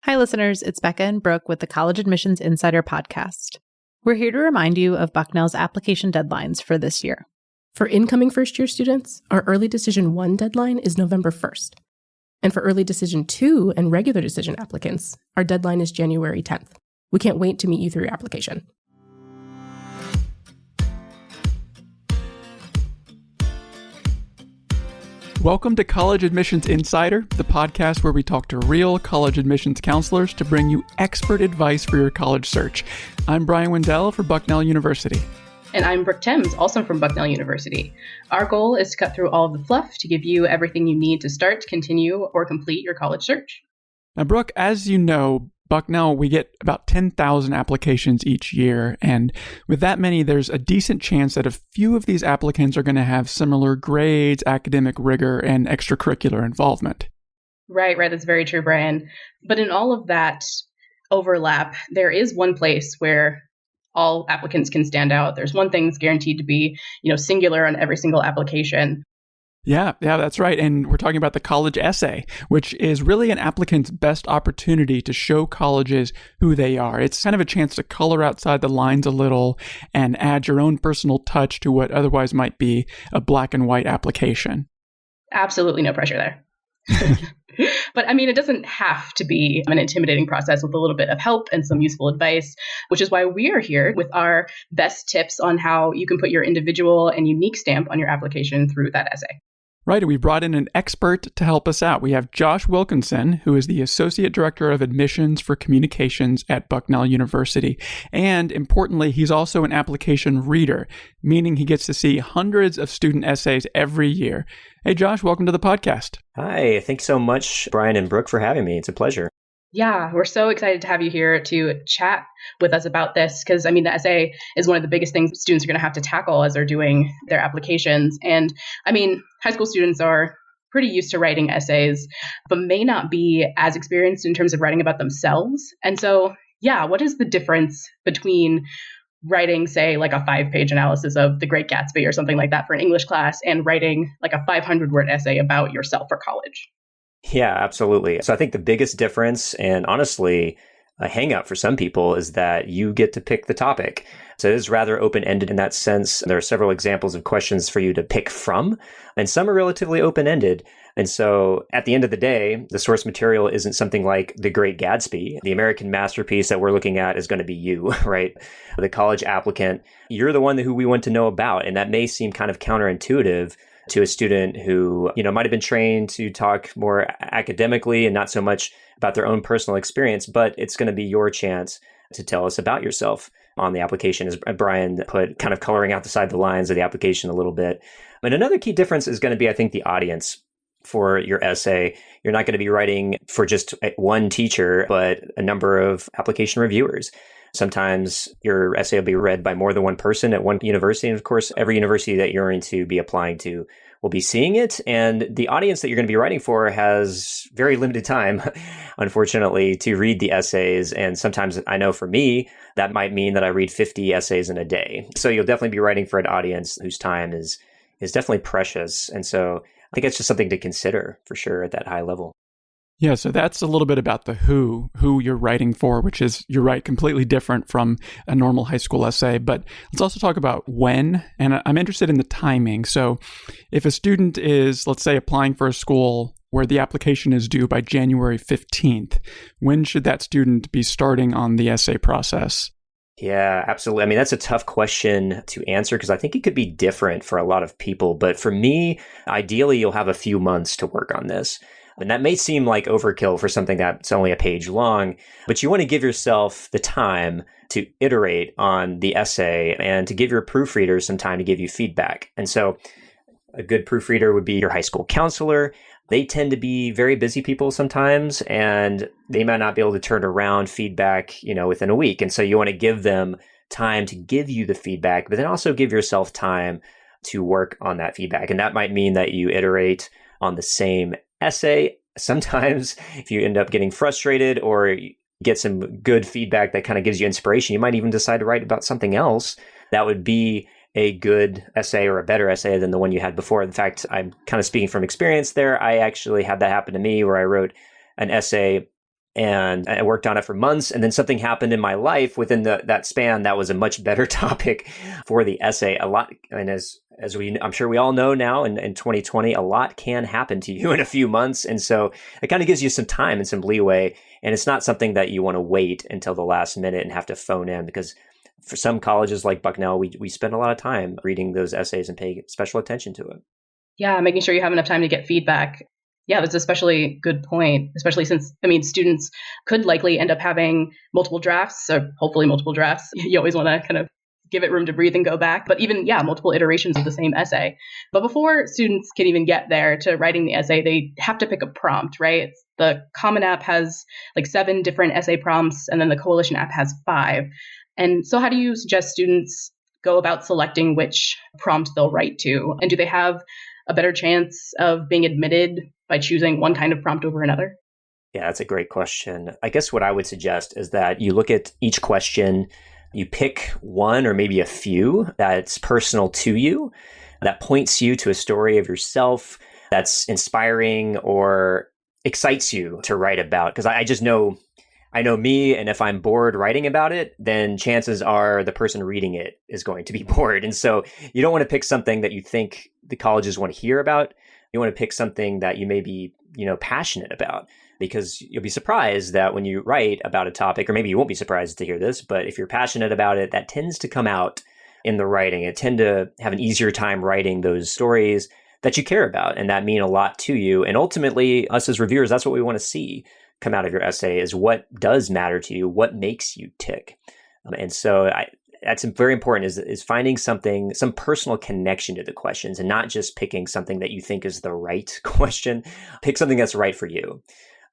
Hi, listeners. It's Becca and Brooke with the College Admissions Insider podcast. We're here to remind you of Bucknell's application deadlines for this year. For incoming first-year students, our Early Decision 1 deadline is November 1st. And for Early Decision 2 and Regular Decision applicants, our deadline is January 10th. We can't wait to meet you through your application. Welcome to College Admissions Insider, the podcast where we talk to real college admissions counselors to bring you expert advice for your college search. I'm Bryan Wendell for Bucknell University. And I'm Brooke, also from Bucknell University. Our goal is to cut through all of the fluff to give you everything you need to start, continue, or complete your college search. Now, Brooke, as you know, Bucknell, we get about 10,000 applications each year. And with that many, there's a decent chance that a few of these applicants are going to have similar grades, academic rigor, and extracurricular involvement. Right. That's very true, Bryan. But in all of that overlap, there is one place where all applicants can stand out. There's one thing that's guaranteed to be, singular on every single application. Yeah, that's right. And we're talking about the college essay, which is really an applicant's best opportunity to show colleges who they are. It's kind of a chance to color outside the lines a little and add your own personal touch to what otherwise might be a black and white application. Absolutely no pressure there. But it doesn't have to be an intimidating process with a little bit of help and some useful advice, which is why we are here with our best tips on how you can put your individual and unique stamp on your application through that essay. Right, and we brought in an expert to help us out. We have Josh Wilkinson, who is the Associate Director of Admissions for Communications at Bucknell University. And importantly, he's also an application reader, meaning he gets to see hundreds of student essays every year. Hey, Josh, welcome to the podcast. Hi, thanks so much, Bryan and Brooke, for having me. It's a pleasure. Yeah, we're so excited to have you here to chat with us about this because, the essay is one of the biggest things students are going to have to tackle as they're doing their applications. And, high school students are pretty used to writing essays, but may not be as experienced in terms of writing about themselves. And so, what is the difference between writing, say, like a 5-page analysis of The Great Gatsby or something like that for an English class and writing like a 500-word essay about yourself for college? Yeah, absolutely. So I think the biggest difference, and honestly, a hang up for some people, is that you get to pick the topic. So it is rather open-ended in that sense. There are several examples of questions for you to pick from, and some are relatively open-ended. And so at the end of the day, the source material isn't something like The Great Gatsby. The American masterpiece that we're looking at is going to be you, right? The college applicant. You're the one who we want to know about. And that may seem kind of counterintuitive to a student who, might have been trained to talk more academically and not so much about their own personal experience, but it's going to be your chance to tell us about yourself on the application, as Bryan put, kind of coloring out the side of the lines of the application a little bit. And another key difference is going to be, I think, the audience for your essay. You're not going to be writing for just one teacher, but a number of application reviewers. Sometimes your essay will be read by more than one person at one university. And of course, every university that you're going to be applying to will be seeing it. And the audience that you're going to be writing for has very limited time, unfortunately, to read the essays. And sometimes I know for me, that might mean that I read 50 essays in a day. So you'll definitely be writing for an audience whose time is definitely precious. And so I think it's just something to consider for sure at that high level. Yeah, so that's a little bit about the who you're writing for, which is, you're right, completely different from a normal high school essay. But let's also talk about when, and I'm interested in the timing. So if a student is, let's say, applying for a school where the application is due by January 15th, when should that student be starting on the essay process? Yeah, absolutely. That's a tough question to answer because I think it could be different for a lot of people. But for me, ideally, you'll have a few months to work on this. And that may seem like overkill for something that's only a page long, but you want to give yourself the time to iterate on the essay and to give your proofreaders some time to give you feedback. And so a good proofreader would be your high school counselor. They tend to be very busy people sometimes, and they might not be able to turn around feedback, within a week. And so you want to give them time to give you the feedback, but then also give yourself time to work on that feedback. And that might mean that you iterate on the same essay. Sometimes if you end up getting frustrated or get some good feedback that kind of gives you inspiration, you might even decide to write about something else that would be a good essay or a better essay than the one you had before. In fact, I'm kind of speaking from experience there. I actually had that happen to me where I wrote an essay And I worked on it for months. And then something happened in my life within that span that was a much better topic for the essay. A lot, and I'm sure we all know now in 2020, a lot can happen to you in a few months. And so it kind of gives you some time and some leeway. And it's not something that you want to wait until the last minute and have to phone in, because for some colleges like Bucknell, we spend a lot of time reading those essays and paying special attention to it. Yeah, making sure you have enough time to get feedback. Yeah, that's especially good point, especially since, students could likely end up having multiple drafts, or hopefully multiple drafts. You always want to kind of give it room to breathe and go back, but even, multiple iterations of the same essay. But before students can even get there to writing the essay, they have to pick a prompt, right? The Common App has like 7 different essay prompts, and then the Coalition app has 5. And so how do you suggest students go about selecting which prompt they'll write to? And do they have a better chance of being admitted by choosing one kind of prompt over another? Yeah, that's a great question. I guess what I would suggest is that you look at each question, you pick one or maybe a few that's personal to you, that points you to a story of yourself that's inspiring or excites you to write about. Because I know me, and if I'm bored writing about it, then chances are the person reading it is going to be bored. And so you don't want to pick something that you think the colleges want to hear about. You want to pick something that you may be, passionate about, because you'll be surprised that when you write about a topic, or maybe you won't be surprised to hear this, but if you're passionate about it, that tends to come out in the writing. It tend to have an easier time writing those stories that you care about and that mean a lot to you. And ultimately, us as reviewers, that's what we want to see come out of your essay, is what does matter to you, what makes you tick. And so that's very important, is finding some personal connection to the questions, and not just picking something that you think is the right question. Pick something that's right for you.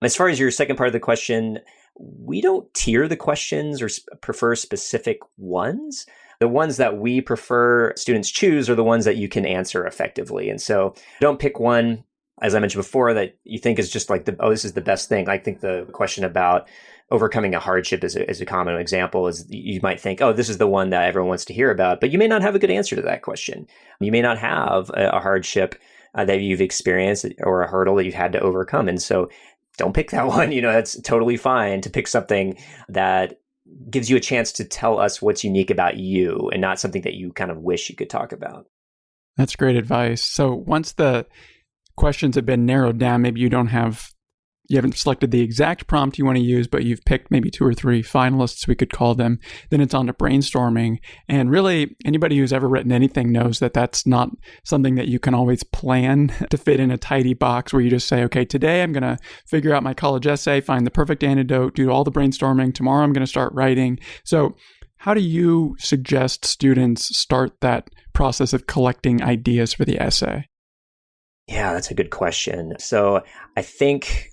As far as your second part of the question, we don't tier the questions or prefer specific ones. The ones that we prefer students choose are the ones that you can answer effectively. And so don't pick one, as I mentioned before, that you think is just like this is the best thing. I think the question about overcoming a hardship is a common example. Is you might think, this is the one that everyone wants to hear about, but you may not have a good answer to that question. You may not have a hardship that you've experienced or a hurdle that you've had to overcome. And so don't pick that one. That's totally fine to pick something that gives you a chance to tell us what's unique about you, and not something that you kind of wish you could talk about. That's great advice. So once the questions have been narrowed down, maybe you haven't selected the exact prompt you want to use, but you've picked maybe 2 or 3 finalists, we could call them. Then it's on to brainstorming. And really, anybody who's ever written anything knows that that's not something that you can always plan to fit in a tidy box where you just say, okay, today I'm going to figure out my college essay, find the perfect anecdote, do all the brainstorming. Tomorrow I'm going to start writing. So how do you suggest students start that process of collecting ideas for the essay? Yeah, that's a good question. So I think,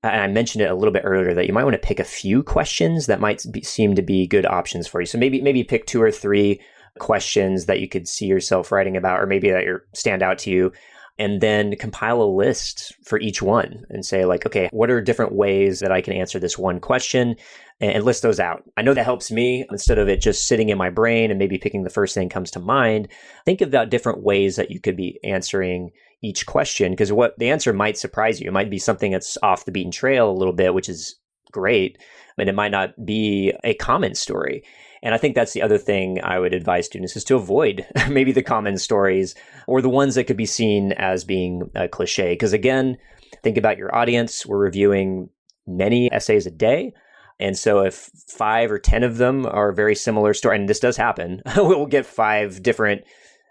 and I mentioned it a little bit earlier, that you might want to pick a few questions that might seem to be good options for you. So maybe pick 2 or 3 questions that you could see yourself writing about, or maybe that stand out to you, and then compile a list for each one and say, like, okay, what are different ways that I can answer this one question, and list those out. I know that helps me. Instead of it just sitting in my brain and maybe picking the first thing that comes to mind, think about different ways that you could be answering each question, because what the answer might surprise you. It might be something that's off the beaten trail a little bit, which is great, but it might not be a common story. And I think that's the other thing I would advise students, is to avoid maybe the common stories or the ones that could be seen as being a cliche. Because again, think about your audience. We're reviewing many essays a day. And so if 5 or 10 of them are very similar story, and this does happen, we'll get 5 different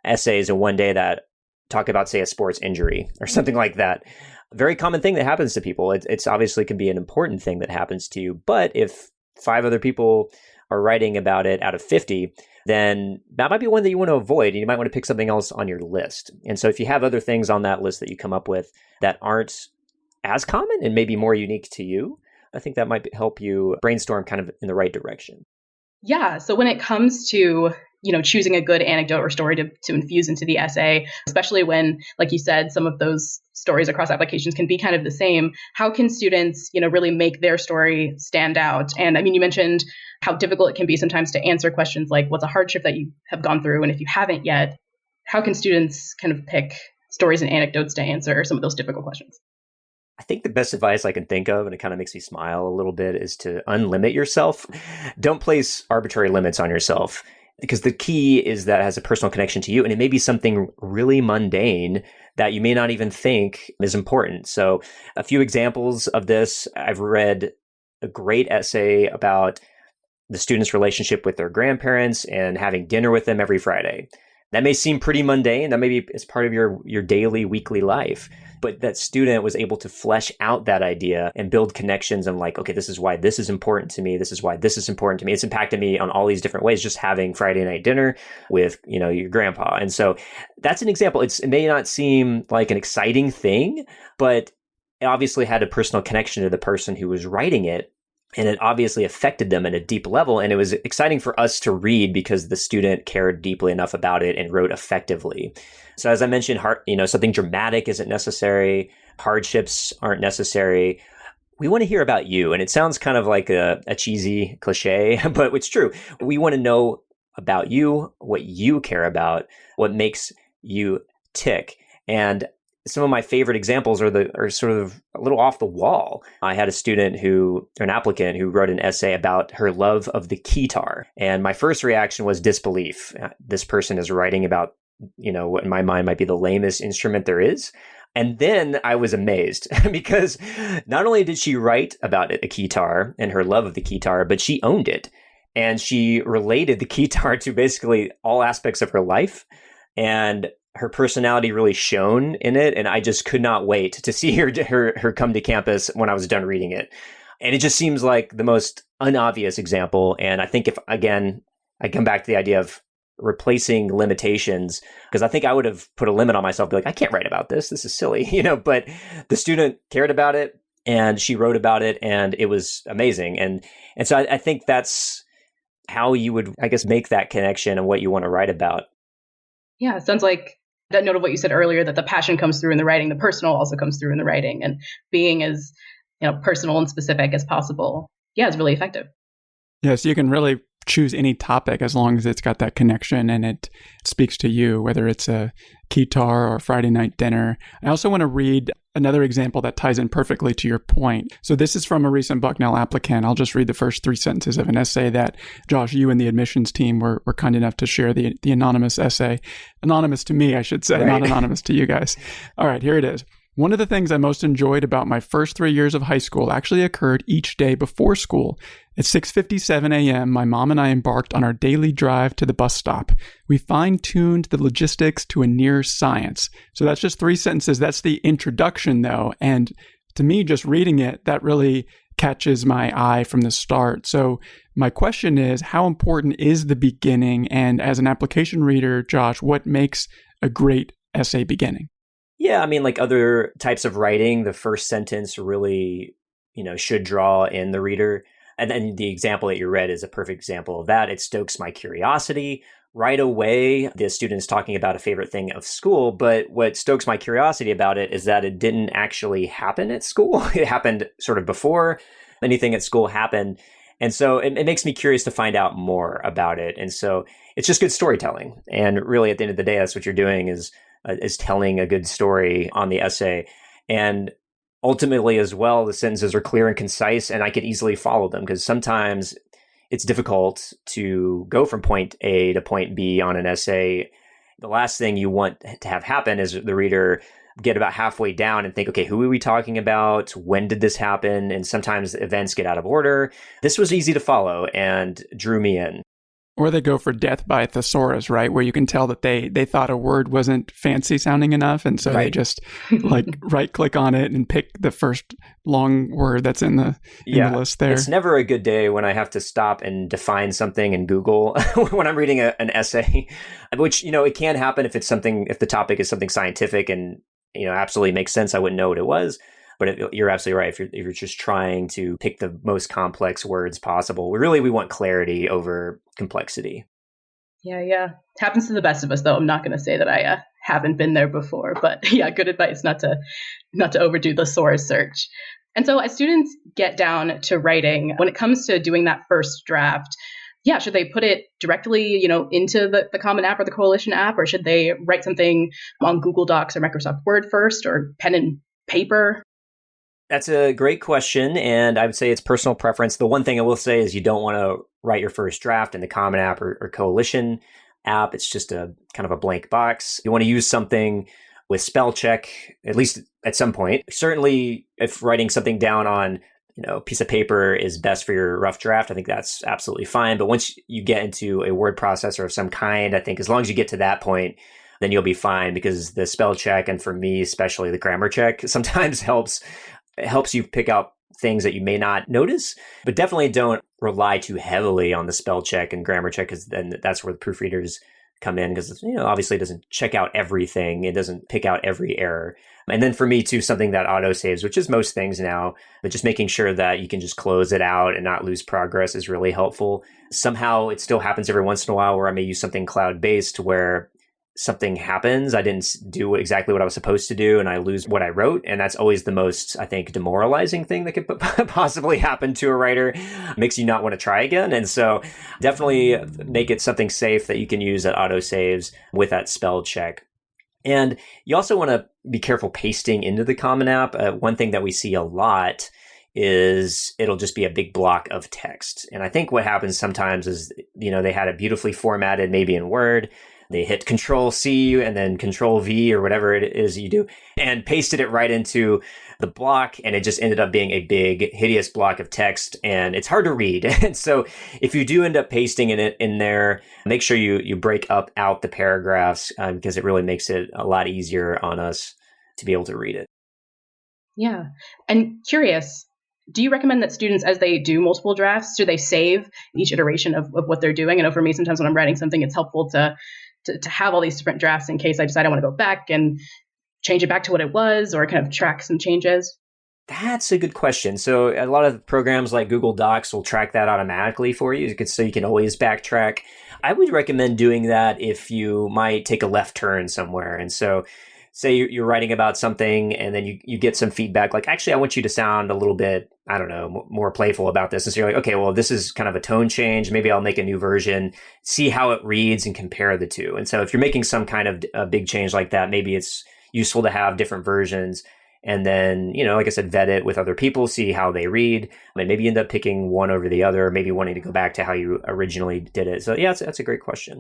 essays in one day that talk about, say, a sports injury or something like that. Very common thing that happens to people. It's obviously can be an important thing that happens to you. But if 5 other people are writing about it out of 50, then that might be one that you want to avoid. And you might want to pick something else on your list. And so if you have other things on that list that you come up with that aren't as common and maybe more unique to you, I think that might help you brainstorm kind of in the right direction. Yeah. So when it comes to choosing a good anecdote or story to infuse into the essay, especially when, like you said, some of those stories across applications can be kind of the same. How can students, really make their story stand out? And you mentioned how difficult it can be sometimes to answer questions like, what's a hardship that you have gone through? And if you haven't yet, how can students kind of pick stories and anecdotes to answer some of those difficult questions? I think the best advice I can think of, and it kind of makes me smile a little bit, is to unlimit yourself. Don't place arbitrary limits on yourself, because the key is that it has a personal connection to you, and it may be something really mundane that you may not even think is important. So a few examples of this: I've read a great essay about the student's relationship with their grandparents and having dinner with them every Friday. That may seem pretty mundane. That maybe it's part of your daily, weekly life. But that student was able to flesh out that idea and build connections and like, okay, this is why this is important to me. This is why this is important to me. It's impacted me on all these different ways, just having Friday night dinner with, your grandpa. And so that's an example. It may not seem like an exciting thing, but it obviously had a personal connection to the person who was writing it. And it obviously affected them at a deep level. And it was exciting for us to read because the student cared deeply enough about it and wrote effectively. So as I mentioned, something dramatic isn't necessary. Hardships aren't necessary. We want to hear about you. And it sounds kind of like a cheesy cliche, but it's true. We want to know about you, what you care about, what makes you tick. And some of my favorite examples are sort of a little off the wall. I had an applicant who wrote an essay about her love of the keytar. And my first reaction was disbelief. This person is writing about, what in my mind might be the lamest instrument there is. And then I was amazed because not only did she write about it, a keytar, and her love of the keytar, but she owned it. And she related the keytar to basically all aspects of her life. And her personality really shone in it, and I just could not wait to see her come to campus when I was done reading it. And it just seems like the most unobvious example. And I think if, again, I come back to the idea of replacing limitations, because I think I would have put a limit on myself, be like, I can't write about this. This is silly, but the student cared about it and she wrote about it and it was amazing. And so I think that's how you would, I guess, make that connection and what you want to write about. Yeah, it sounds like that note of what you said earlier, that the passion comes through in the writing, the personal also comes through in the writing, and being as personal and specific as possible. Yeah, it's really effective. Yeah, so you can really choose any topic as long as it's got that connection and it speaks to you, whether it's a keytar or Friday night dinner. I also want to read another example that ties in perfectly to your point. So this is from a recent Bucknell applicant. I'll just read the first 3 sentences of an essay that, Josh, you and the admissions team were kind enough to share, the anonymous essay. Anonymous to me, I should say, right. Not anonymous to you guys. All right, here it is. One of the things I most enjoyed about my first 3 years of high school actually occurred each day before school. At 6:57 a.m., my mom and I embarked on our daily drive to the bus stop. We fine-tuned the logistics to a near science. So that's just 3 sentences. That's the introduction, though. And to me, just reading it, that really catches my eye from the start. So my question is, how important is the beginning? And as an application reader, Josh, what makes a great essay beginning? Yeah, I mean, like other types of writing, the first sentence really, should draw in the reader. And then the example that you read is a perfect example of that. It stokes my curiosity. Right away, the student is talking about a favorite thing of school, but what stokes my curiosity about it is that it didn't actually happen at school. It happened sort of before anything at school happened. And so it makes me curious to find out more about it. And so it's just good storytelling. And really, at the end of the day, that's what you're doing is telling a good story on the essay. And ultimately as well, the sentences are clear and concise, and I could easily follow them, because sometimes it's difficult to go from point A to point B on an essay. The last thing you want to have happen is the reader get about halfway down and think, okay, who are we talking about? When did this happen? And sometimes events get out of order. This was easy to follow and drew me in. Or they go for death by thesaurus, right? Where you can tell that they thought a word wasn't fancy sounding enough. And so they just right click on it and pick the first long word that's in the list there. It's never a good day when I have to stop and define something in Google when I'm reading an essay, which, it can happen if the topic is something scientific and, absolutely makes sense. I wouldn't know what it was. But you're absolutely right. If you're just trying to pick the most complex words possible, we want clarity over complexity. Yeah. It happens to the best of us, though. I'm not going to say that I haven't been there before, but yeah, good advice not to overdo the source search. And so as students get down to writing, when it comes to doing that first draft, should they put it directly, into the Common App or the Coalition app, or should they write something on Google Docs or Microsoft Word first, or pen and paper? That's a great question. And I would say it's personal preference. The one thing I will say is you don't want to write your first draft in the Common App or Coalition app. It's just a kind of a blank box. You want to use something with spell check, at least at some point. Certainly, if writing something down on a piece of paper is best for your rough draft, I think that's absolutely fine. But once you get into a word processor of some kind, I think as long as you get to that point, then you'll be fine, because the spell check, and for me, especially the grammar check, sometimes helps you pick out things that you may not notice. But definitely don't rely too heavily on the spell check and grammar check, because then that's where the proofreaders come in, because obviously it doesn't check out everything. It doesn't pick out every error. And then for me too, something that auto saves, which is most things now, but just making sure that you can just close it out and not lose progress is really helpful. Somehow it still happens every once in a while where I may use something cloud-based where something happens, I didn't do exactly what I was supposed to do, and I lose what I wrote. And that's always the most, I think, demoralizing thing that could possibly happen to a writer. Makes you not want to try again. And so definitely make it something safe that you can use that auto saves with that spell check. And you also want to be careful pasting into the Common App. One thing that we see a lot is it'll just be a big block of text. And I think what happens sometimes is, they had it beautifully formatted, maybe in Word. They hit Control C and then Control V or whatever it is you do, and pasted it right into the block. And it just ended up being a big, hideous block of text, and it's hard to read. And so if you do end up pasting it in there, make sure you break out the paragraphs, because it really makes it a lot easier on us to be able to read it. Yeah. And curious, do you recommend that students, as they do multiple drafts, do they save each iteration of what they're doing? I know for me, sometimes when I'm writing something, it's helpful to have all these different drafts in case I decide I want to go back and change it back to what it was, or kind of track some changes. That's a good question. So a lot of programs like Google Docs will track that automatically for you, so you can always backtrack. I would recommend doing that if you might take a left turn somewhere. And so say you're writing about something and then you get some feedback like, actually, I want you to sound a little bit, I don't know, more playful about this. And so you're like, okay, well, this is kind of a tone change. Maybe I'll make a new version, see how it reads and compare the two. And so if you're making some kind of a big change like that, maybe it's useful to have different versions. And then, like I said, vet it with other people, see how they read. And maybe you end up picking one over the other, maybe wanting to go back to how you originally did it. So yeah, that's a great question.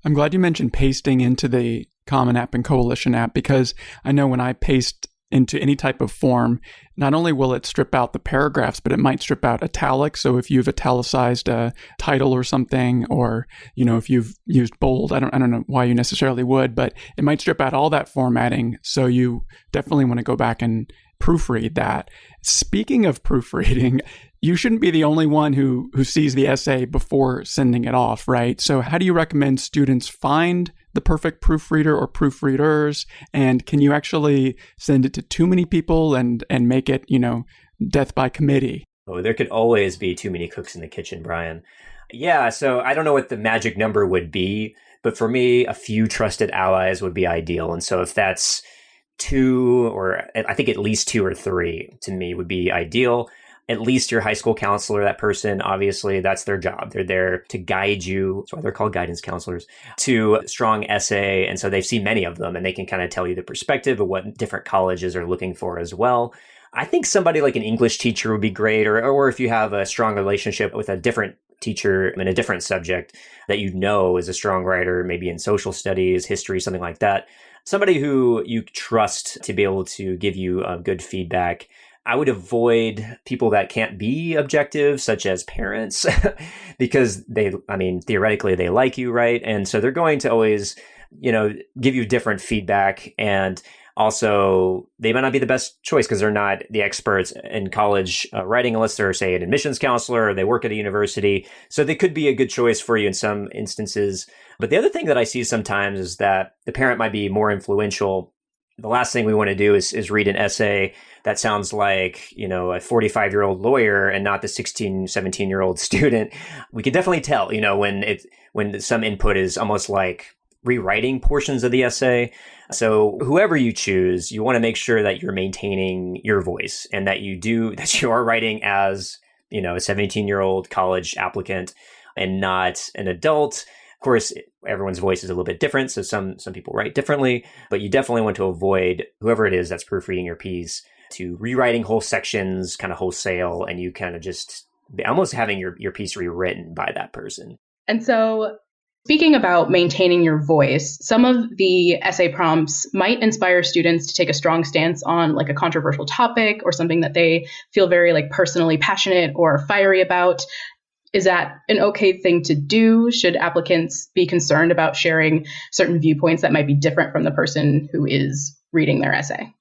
I'm glad you mentioned pasting into the Common App and Coalition app, because I know when I paste into any type of form, not only will it strip out the paragraphs, but it might strip out italics. So if you've italicized a title or something, or, if you've used bold, I don't know why you necessarily would, but it might strip out all that formatting. So you definitely want to go back and proofread that. Speaking of proofreading, you shouldn't be the only one who sees the essay before sending it off, right? So how do you recommend students find the perfect proofreader or proofreaders? And can you actually send it to too many people and make it, death by committee? Oh, there could always be too many cooks in the kitchen, Bryan. Yeah, so I don't know what the magic number would be, but for me, a few trusted allies would be ideal. And so if that's 2, or I think at least 2 or 3 to me would be ideal. At least your high school counselor, that person, obviously, that's their job. They're there to guide you. That's why they're called guidance counselors, to a strong essay. And so they've seen many of them, and they can kind of tell you the perspective of what different colleges are looking for as well. I think somebody like an English teacher would be great, or if you have a strong relationship with a different teacher in a different subject that is a strong writer, maybe in social studies, history, something like that. Somebody who you trust to be able to give you good feedback. I would avoid people that can't be objective, such as parents, because theoretically they like you, right? And so they're going to always, give you different feedback. And also, they might not be the best choice because they're not the experts in college writing, unless they're, say, an admissions counselor or they work at a university. So they could be a good choice for you in some instances. But the other thing that I see sometimes is that the parent might be more influential. The last thing we want to do is read an essay that sounds like, a 45-year-old lawyer and not the 16, 17-year-old student. We can definitely tell, when some input is almost like rewriting portions of the essay. So whoever you choose, you want to make sure that you're maintaining your voice and that you are writing as, a 17-year-old college applicant and not an adult. Of course, everyone's voice is a little bit different, so some people write differently, but you definitely want to avoid whoever it is that's proofreading your piece to rewriting whole sections kind of wholesale, and you kind of just almost having your piece rewritten by that person. And so, speaking about maintaining your voice, some of the essay prompts might inspire students to take a strong stance on like a controversial topic or something that they feel very like personally passionate or fiery about. Is that an okay thing to do? Should applicants be concerned about sharing certain viewpoints that might be different from the person who is reading their essay?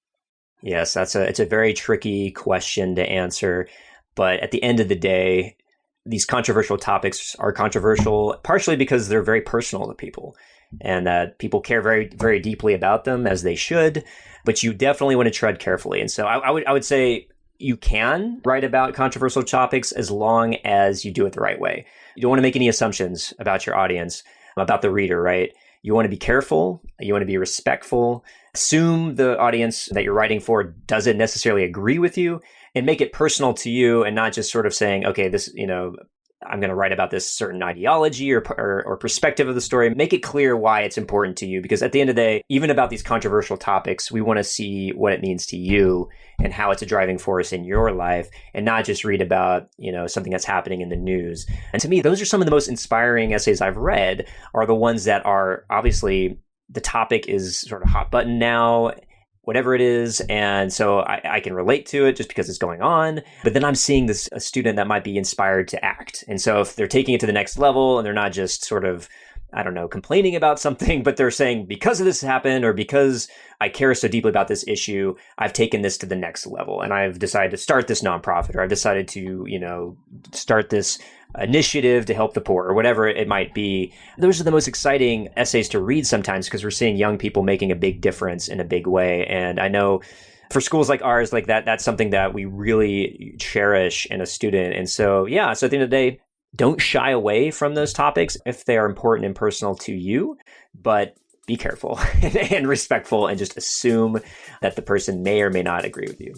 Yes, it's a very tricky question to answer. But at the end of the day, these controversial topics are controversial partially because they're very personal to people and that people care very, very deeply about them, as they should. But you definitely want to tread carefully. And so I would say you can write about controversial topics as long as you do it the right way. You don't want to make any assumptions about your audience, about the reader, right? You want to be careful. You want to be respectful. Assume the audience that you're writing for doesn't necessarily agree with you, and make it personal to you and not just sort of saying, okay, this, I'm going to write about this certain ideology or perspective of the story. Make it clear why it's important to you, because at the end of the day, even about these controversial topics, we want to see what it means to you and how it's a driving force in your life, and not just read about, something that's happening in the news. And to me, those are some of the most inspiring essays I've read, are the ones that are obviously the topic is sort of hot button now, whatever it is. And so I can relate to it just because it's going on. But then I'm seeing a student that might be inspired to act. And so if they're taking it to the next level and they're not just sort of, complaining about something, but they're saying, because of this happened, or because I care so deeply about this issue, I've taken this to the next level. And I've decided to start this nonprofit, or I've decided to, start this initiative to help the poor, or whatever it might be. Those are the most exciting essays to read sometimes, because we're seeing young people making a big difference in a big way. And I know for schools like ours, like that's something that we really cherish in a student. And so, so at the end of the day, don't shy away from those topics if they are important and personal to you, but be careful and respectful, and just assume that the person may or may not agree with you.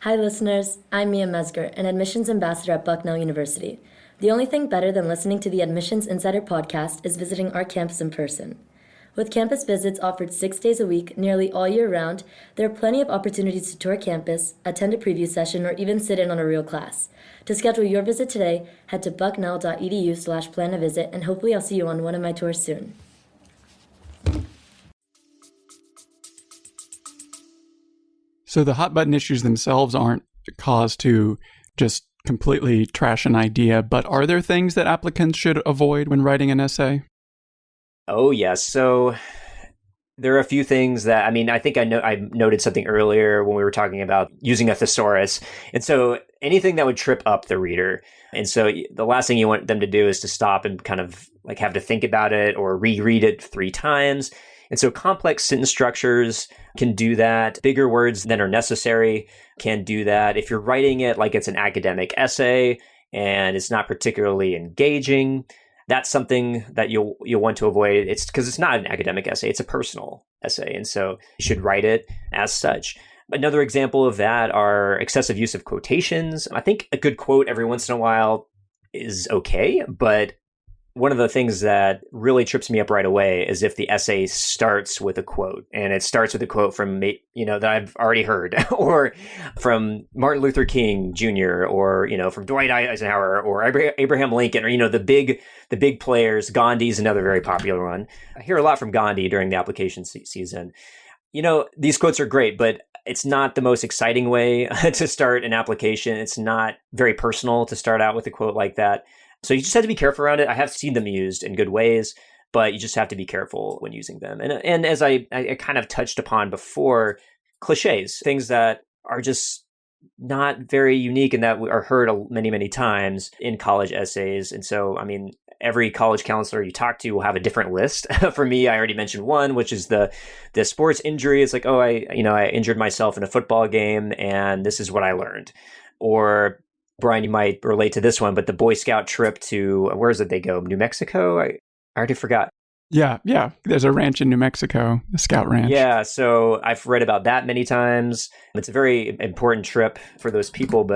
Hi listeners, I'm Mia Mesger, an admissions ambassador at Bucknell University. The only thing better than listening to the Admissions Insider podcast is visiting our campus in person. With campus visits offered 6 days a week, nearly all year round, there are plenty of opportunities to tour campus, attend a preview session, or even sit in on a real class. To schedule your visit today, head to bucknell.edu/plan-a-visit, and hopefully I'll see you on one of my tours soon. So the hot button issues themselves aren't cause to just completely trash an idea, but are there things that applicants should avoid when writing an essay? Oh, yes. So there are a few things that, I think I noted something earlier when we were talking about using a thesaurus. And so anything that would trip up the reader. And so the last thing you want them to do is to stop and kind of like have to think about it or reread it 3 times. And so complex sentence structures can do that. Bigger words than are necessary can do that. If you're writing it like it's an academic essay and it's not particularly engaging, that's something that you'll want to avoid. It's because it's not an academic essay, it's a personal essay. And so you should write it as such. Another example of that are excessive use of quotations. I think a good quote every once in a while is okay, but one of the things that really trips me up right away is if the essay starts with a quote, and it starts with a quote from me, that I've already heard, or from Martin Luther King Jr., or, from Dwight Eisenhower or Abraham Lincoln, or, the big players. Gandhi's another very popular one. I hear a lot from Gandhi during the application season. These quotes are great, but it's not the most exciting way to start an application. It's not very personal to start out with a quote like that. So you just have to be careful around it. I have seen them used in good ways, but you just have to be careful when using them. And as I kind of touched upon before, cliches, things that are just not very unique and that are heard many, many times in college essays. And so, every college counselor you talk to will have a different list. For me, I already mentioned one, which is the sports injury. It's like, I injured myself in a football game and this is what I learned. Or Bryan, you might relate to this one, but the Boy Scout trip to, where is it they go? New Mexico? I already forgot. Yeah. There's a ranch in New Mexico, a Scout ranch. Yeah, so I've read about that many times. It's a very important trip for those people,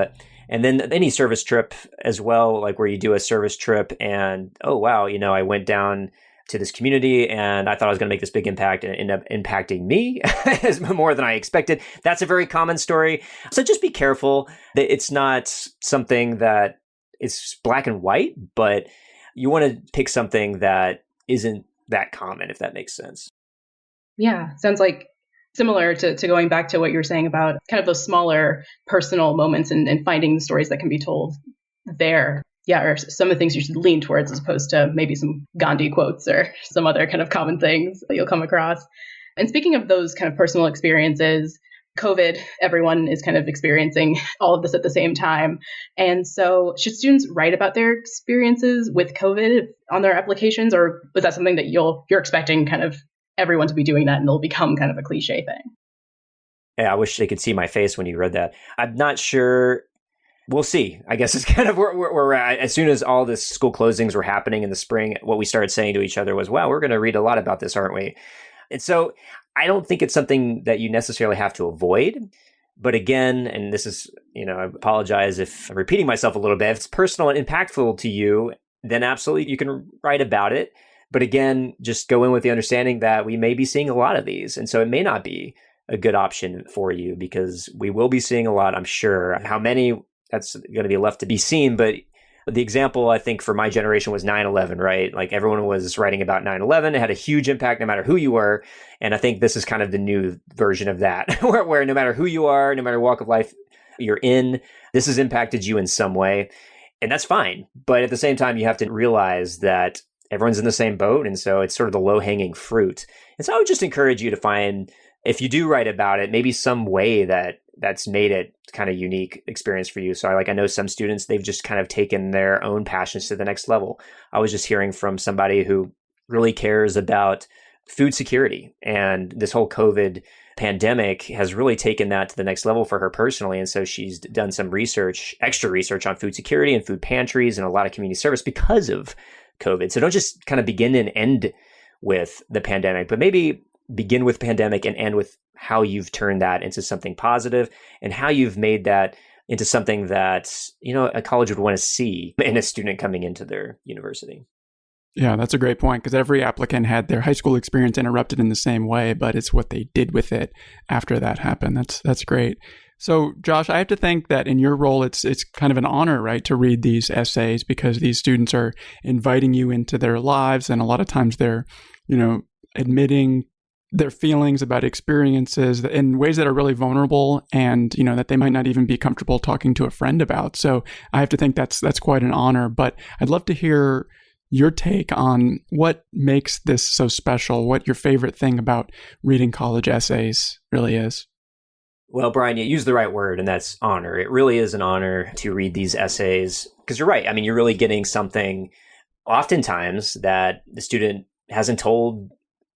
and then any service trip as well, like where you do a service trip and, oh, wow, I went down to this community, and I thought I was going to make this big impact, and it ended up impacting me more than I expected. That's a very common story. So just be careful that it's not something that is black and white, but you want to pick something that isn't that common, if that makes sense. Yeah, sounds like similar to going back to what you were saying about kind of those smaller personal moments and finding the stories that can be told there. Yeah, or some of the things you should lean towards as opposed to maybe some Gandhi quotes or some other kind of common things that you'll come across. And speaking of those kind of personal experiences, COVID, everyone is kind of experiencing all of this at the same time. And so should students write about their experiences with COVID on their applications, or was that something that you're expecting kind of everyone to be doing that and it'll become kind of a cliche thing? Yeah, I wish they could see my face when you read that. I'm not sure. We'll see. I guess it's kind of where we're at. As soon as all the school closings were happening in the spring, what we started saying to each other was, wow, we're going to read a lot about this, aren't we? And so I don't think it's something that you necessarily have to avoid. But again, and this is, I apologize if I'm repeating myself a little bit. If it's personal and impactful to you, then absolutely you can write about it. But again, just go in with the understanding that we may be seeing a lot of these. And so it may not be a good option for you because we will be seeing a lot, I'm sure. How many, that's going to be left to be seen. But the example, I think, for my generation was 9/11, right? Like everyone was writing about 9/11. It had a huge impact no matter who you were. And I think this is kind of the new version of that, where no matter who you are, no matter what walk of life you're in, this has impacted you in some way. And that's fine. But at the same time, you have to realize that everyone's in the same boat. And so it's sort of the low-hanging fruit. And so I would just encourage you to find, if you do write about it, maybe some way that's made it kind of unique experience for you. So I know some students, they've just kind of taken their own passions to the next level. I was just hearing from somebody who really cares about food security, and this whole COVID pandemic has really taken that to the next level for her personally. And so she's done some extra research on food security and food pantries and a lot of community service because of COVID. So don't just kind of begin and end with the pandemic, but maybe begin with pandemic and end with how you've turned that into something positive and how you've made that into something that, a college would want to see in a student coming into their university. Yeah, that's a great point, because every applicant had their high school experience interrupted in the same way, but it's what they did with it after that happened. That's great. So, Josh, I have to think that in your role, it's kind of an honor, right, to read these essays, because these students are inviting you into their lives, and a lot of times they're, admitting their feelings about experiences in ways that are really vulnerable and, that they might not even be comfortable talking to a friend about. So I have to think that's quite an honor. But I'd love to hear your take on what makes this so special, what your favorite thing about reading college essays really is. Well, Bryan, you used the right word, and that's honor. It really is an honor to read these essays because you're right. I mean, you're really getting something oftentimes that the student hasn't told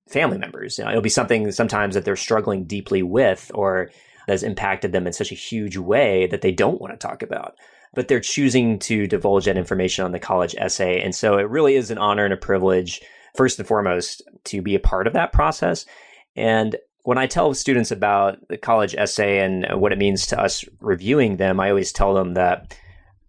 family members. It'll be something sometimes that they're struggling deeply with or that's impacted them in such a huge way that they don't want to talk about. But they're choosing to divulge that information on the college essay. And so it really is an honor and a privilege, first and foremost, to be a part of that process. And when I tell students about the college essay and what it means to us reviewing them, I always tell them that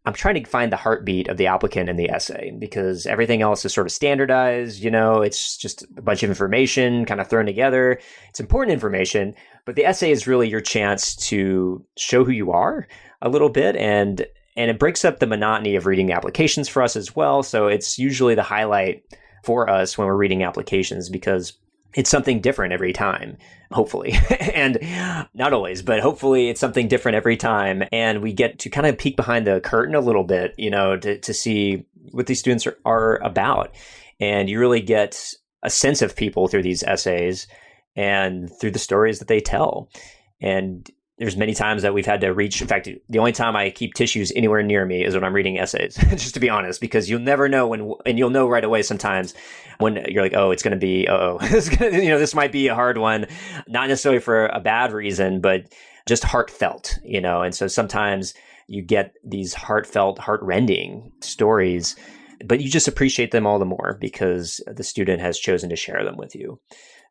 I'm trying to find the heartbeat of the applicant in the essay because everything else is sort of standardized. It's just a bunch of information kind of thrown together. It's important information, but the essay is really your chance to show who you are a little bit. And it breaks up the monotony of reading applications for us as well. So it's usually the highlight for us when we're reading applications because it's something different every time, hopefully. And not always, but hopefully it's something different every time. And we get to kind of peek behind the curtain a little bit, to see what these students are about. And you really get a sense of people through these essays and through the stories that they tell. And there's many times that we've had to reach. In fact, the only time I keep tissues anywhere near me is when I'm reading essays, just to be honest, because you'll never know and you'll know right away sometimes when you're like, oh, it's going to be, this might be a hard one, not necessarily for a bad reason, but just heartfelt, And so sometimes you get these heartfelt, heart-rending stories, but you just appreciate them all the more because the student has chosen to share them with you.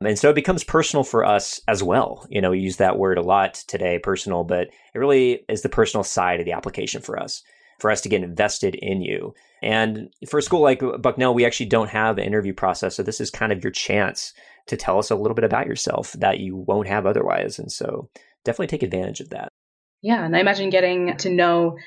And so it becomes personal for us as well. We use that word a lot today, personal, but it really is the personal side of the application for us to get invested in you And for a school like Bucknell, we actually don't have an interview process. So this is kind of your chance to tell us a little bit about yourself that you won't have otherwise. And so definitely take advantage of that. Yeah, and I imagine getting to know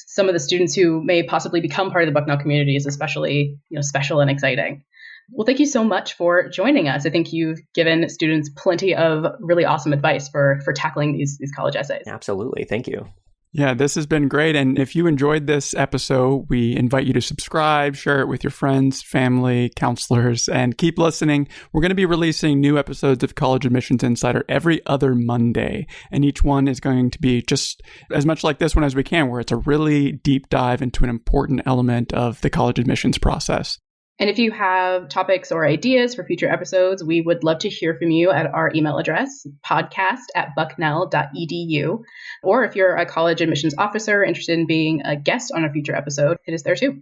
some of the students who may possibly become part of the Bucknell community is especially, special and exciting. Well, thank you so much for joining us. I think you've given students plenty of really awesome advice for tackling these college essays. Absolutely. Thank you. Yeah, this has been great. And if you enjoyed this episode, we invite you to subscribe, share it with your friends, family, counselors, and keep listening. We're going to be releasing new episodes of College Admissions Insider every other Monday. And each one is going to be just as much like this one as we can, where it's a really deep dive into an important element of the college admissions process. And if you have topics or ideas for future episodes, we would love to hear from you at our email address, podcast@bucknell.edu. Or if you're a college admissions officer interested in being a guest on a future episode, it is there too.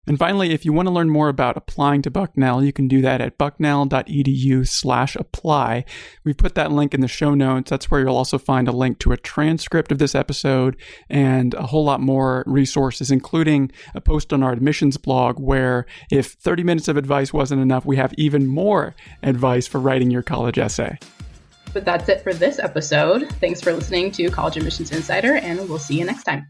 And finally, if you want to learn more about applying to Bucknell, you can do that at bucknell.edu/apply. We've put that link in the show notes. That's where you'll also find a link to a transcript of this episode and a whole lot more resources, including a post on our admissions blog where if 30 minutes of advice wasn't enough, we have even more advice for writing your college essay. But that's it for this episode. Thanks for listening to College Admissions Insider, and we'll see you next time.